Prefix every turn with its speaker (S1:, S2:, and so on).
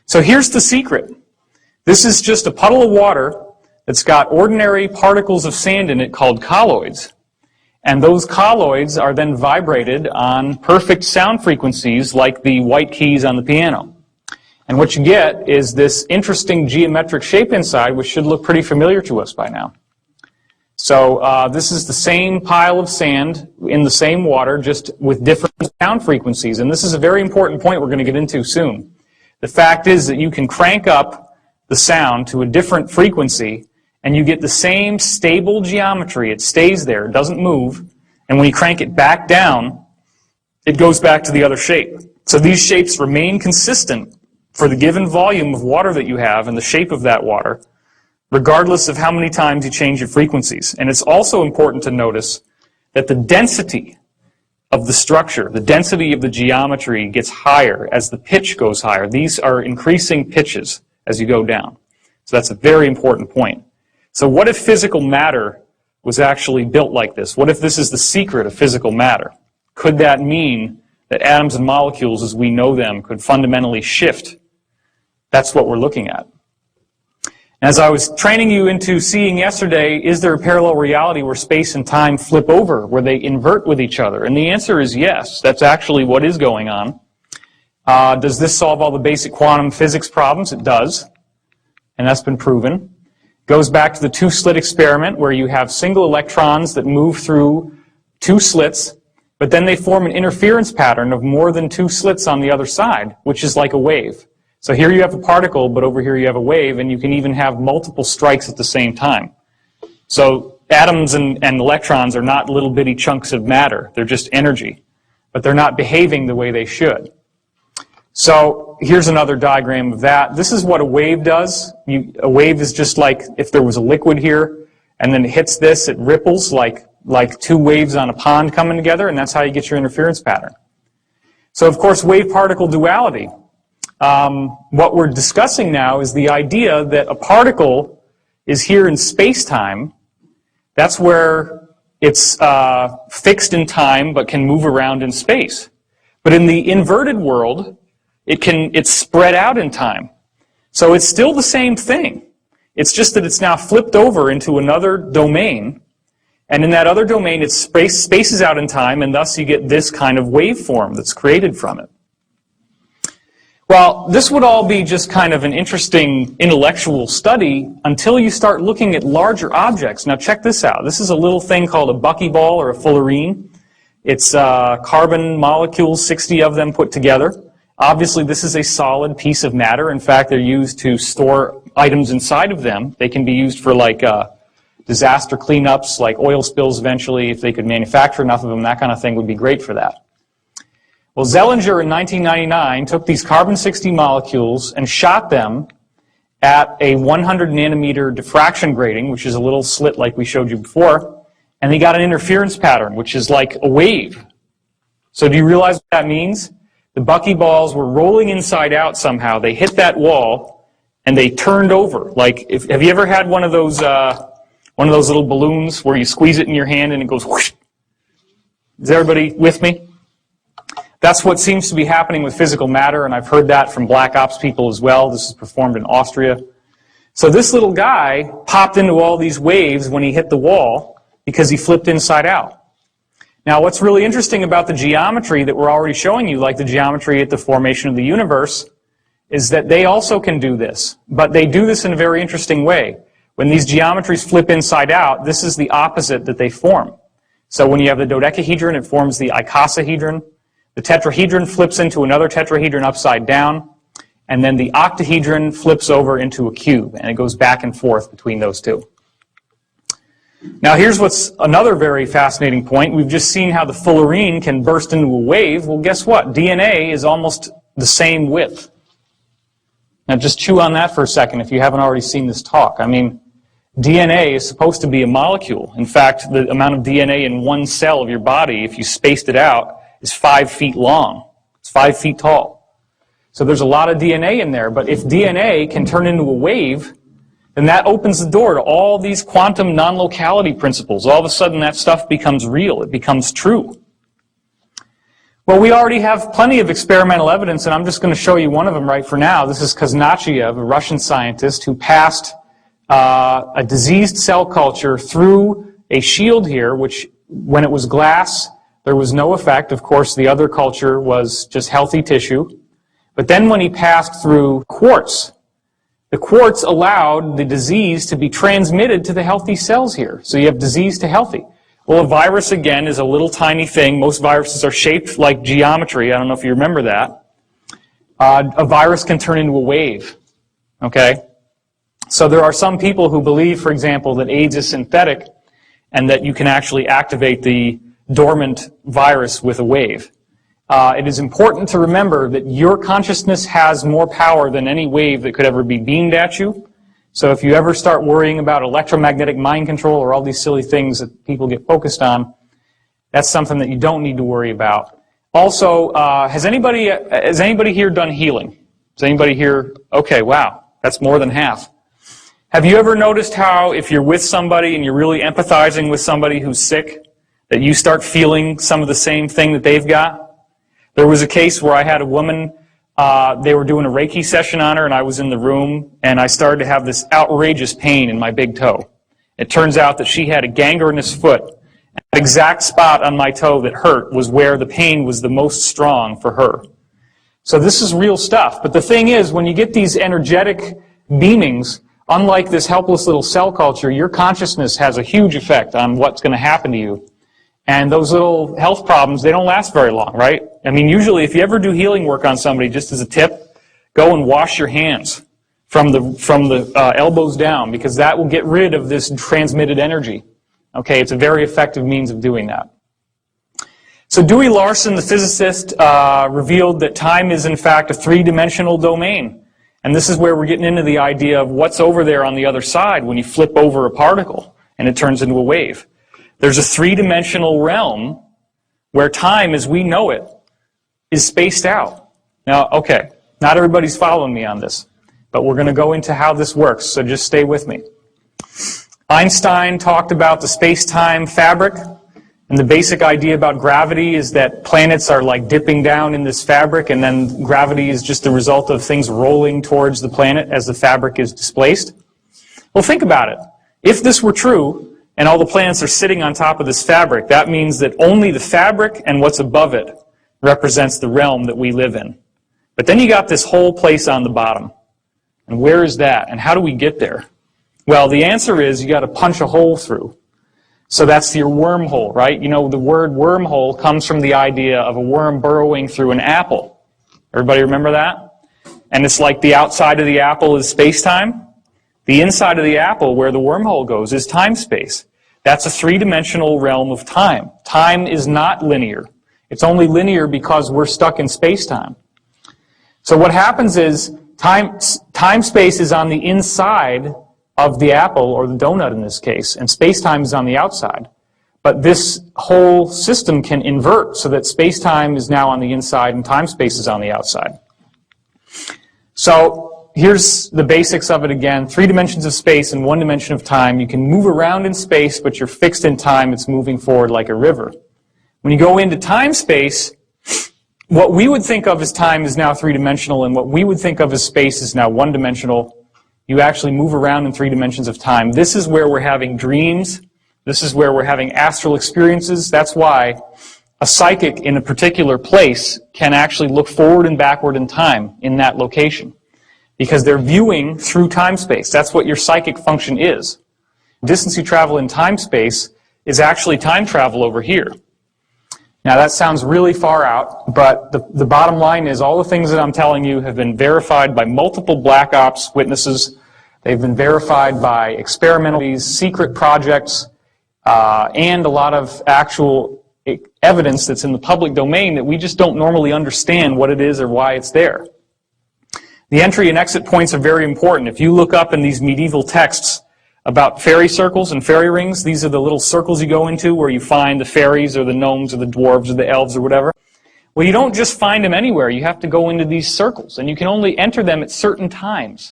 S1: So here's the secret. This is just a puddle of water that's got ordinary particles of sand in it called colloids. And those colloids are then vibrated on perfect sound frequencies like the white keys on the piano. And what you get is this interesting geometric shape inside, which should look pretty familiar to us by now. So this is the same pile of sand in the same water, just with different sound frequencies. And this is a very important point we're going to get into soon. The fact is that you can crank up the sound to a different frequency, and you get the same stable geometry. It stays there, it doesn't move. And when you crank it back down, it goes back to the other shape. So these shapes remain consistent for the given volume of water that you have and the shape of that water, regardless of how many times you change your frequencies. And it's also important to notice that the density of the structure, the density of the geometry gets higher as the pitch goes higher. These are increasing pitches as you go down. So that's a very important point. So what if physical matter was actually built like this? What if this is the secret of physical matter? Could that mean that atoms and molecules as we know them could fundamentally shift? That's what we're looking at. As I was training you into seeing yesterday, is there a parallel reality where space and time flip over, where they invert with each other? And the answer is yes. That's actually what is going on. Does this solve all the basic quantum physics problems? It does. And that's been proven. Goes back to the two-slit experiment, where you have single electrons that move through two slits, but then they form an interference pattern of more than two slits on the other side, which is like a wave. So here you have a particle, but over here you have a wave, and you can even have multiple strikes at the same time. So atoms and electrons are not little bitty chunks of matter. They're just energy. But they're not behaving the way they should. So here's another diagram of that. This is what a wave does. A wave is just like if there was a liquid here, and then it hits this, it ripples like two waves on a pond coming together, and that's how you get your interference pattern. So of course, wave-particle duality. What we're discussing now is the idea that a particle is here in space-time. That's where it's fixed in time but can move around in space. But in the inverted world, it's spread out in time. So it's still the same thing. It's just that it's now flipped over into another domain. And in that other domain, it spaces out in time, and thus you get this kind of waveform that's created from it. Well, this would all be just kind of an interesting intellectual study until you start looking at larger objects. Now check this out. This is a little thing called a buckyball or a fullerene. It's carbon molecules, 60 of them put together. Obviously, this is a solid piece of matter. In fact, they're used to store items inside of them. They can be used for like disaster cleanups, like oil spills eventually. If they could manufacture enough of them, that kind of thing would be great for that. Well, Zellinger in 1999 took these carbon-60 molecules and shot them at a 100 nanometer diffraction grating, which is a little slit like we showed you before, and they got an interference pattern, which is like a wave. So do you realize what that means? The buckyballs were rolling inside out somehow. They hit that wall, and they turned over. Like, have you ever had one of those little balloons where you squeeze it in your hand and it goes whoosh? Is everybody with me? That's what seems to be happening with physical matter, and I've heard that from black ops people as well. This is performed in Austria. So this little guy popped into all these waves when he hit the wall because he flipped inside out. Now what's really interesting about the geometry that we're already showing you, like the geometry at the formation of the universe, is that they also can do this. But they do this in a very interesting way. When these geometries flip inside out, this is the opposite that they form. So when you have the dodecahedron, it forms the icosahedron. The tetrahedron flips into another tetrahedron upside down, and then the octahedron flips over into a cube, and it goes back and forth between those two. Now here's what's another very fascinating point. We've just seen how the fullerene can burst into a wave. Well, guess what? DNA is almost the same width. Now just chew on that for a second if you haven't already seen this talk. I mean, DNA is supposed to be a molecule. In fact, the amount of DNA in one cell of your body, if you spaced it out, is 5 feet long. It's 5 feet tall. So there's a lot of DNA in there, but if DNA can turn into a wave, then that opens the door to all these quantum non-locality principles. All of a sudden that stuff becomes real. It becomes true. Well, we already have plenty of experimental evidence, and I'm just going to show you one of them right for now. This is Kuznetsov, a Russian scientist who passed a diseased cell culture through a shield here, which, when it was glass, there was no effect. Of course, the other culture was just healthy tissue. But then when he passed through quartz, the quartz allowed the disease to be transmitted to the healthy cells here. So you have disease to healthy. Well, a virus, again, is a little tiny thing. Most viruses are shaped like geometry. I don't know if you remember that. A virus can turn into a wave. Okay? So there are some people who believe, for example, that AIDS is synthetic and that you can actually activate the dormant virus with a wave. It is important to remember that your consciousness has more power than any wave that could ever be beamed at you. So if you ever start worrying about electromagnetic mind control or all these silly things that people get focused on, that's something that you don't need to worry about. Also, has anybody here done healing? Has anybody here? Okay, wow, that's more than half. Have you ever noticed how if you're with somebody and you're really empathizing with somebody who's sick, that you start feeling some of the same thing that they've got? There was a case where I had a woman, they were doing a Reiki session on her, and I was in the room, and I started to have this outrageous pain in my big toe. It turns out that she had a gangrenous foot. And the exact spot on my toe that hurt was where the pain was the most strong for her. So this is real stuff. But the thing is, when you get these energetic beamings, unlike this helpless little cell culture, your consciousness has a huge effect on what's going to happen to you. And those little health problems, they don't last very long, right? I mean, usually if you ever do healing work on somebody, just as a tip, go and wash your hands from the elbows down, because that will get rid of this transmitted energy. Okay, it's a very effective means of doing that. So Dewey Larson, the physicist, revealed that time is in fact a three-dimensional domain. And this is where we're getting into the idea of what's over there on the other side when you flip over a particle and it turns into a wave. There's a three-dimensional realm where time, as we know it, is spaced out. Now, okay, not everybody's following me on this, but we're going to go into how this works, so just stay with me. Einstein talked about the space-time fabric, and the basic idea about gravity is that planets are like dipping down in this fabric, and then gravity is just the result of things rolling towards the planet as the fabric is displaced. Well, think about it. If this were true, and all the planets are sitting on top of this fabric, that means that only the fabric and what's above it represents the realm that we live in. But then you got this whole place on the bottom. And where is that? And how do we get there? Well, the answer is you got to punch a hole through. So that's your wormhole, right? You know, the word wormhole comes from the idea of a worm burrowing through an apple. Everybody remember that? And it's like the outside of the apple is space-time. The inside of the apple, where the wormhole goes, is time-space. That's a three-dimensional realm of time. Time is not linear. It's only linear because we're stuck in space-time. So what happens is time-space is on the inside of the apple, or the donut in this case, and space-time is on the outside. But this whole system can invert so that space-time is now on the inside and time-space is on the outside. So here's the basics of it again. 3 dimensions of space and 1 dimension of time. You can move around in space, but you're fixed in time. It's moving forward like a river. When you go into time-space, what we would think of as time is now 3-dimensional, and what we would think of as space is now 1-dimensional. You actually move around in 3 dimensions of time. This is where we're having dreams. This is where we're having astral experiences. That's why a psychic in a particular place can actually look forward and backward in time in that location, because they're viewing through time-space. That's what your psychic function is. Distance you travel in time-space is actually time travel over here. Now that sounds really far out, but the bottom line is all the things that I'm telling you have been verified by multiple black ops witnesses. They've been verified by experimental, secret projects, and a lot of actual evidence that's in the public domain that we just don't normally understand what it is or why it's there. The entry and exit points are very important. If you look up in these medieval texts about fairy circles and fairy rings, these are the little circles you go into where you find the fairies or the gnomes or the dwarves or the elves or whatever. Well, you don't just find them anywhere. You have to go into these circles, and you can only enter them at certain times.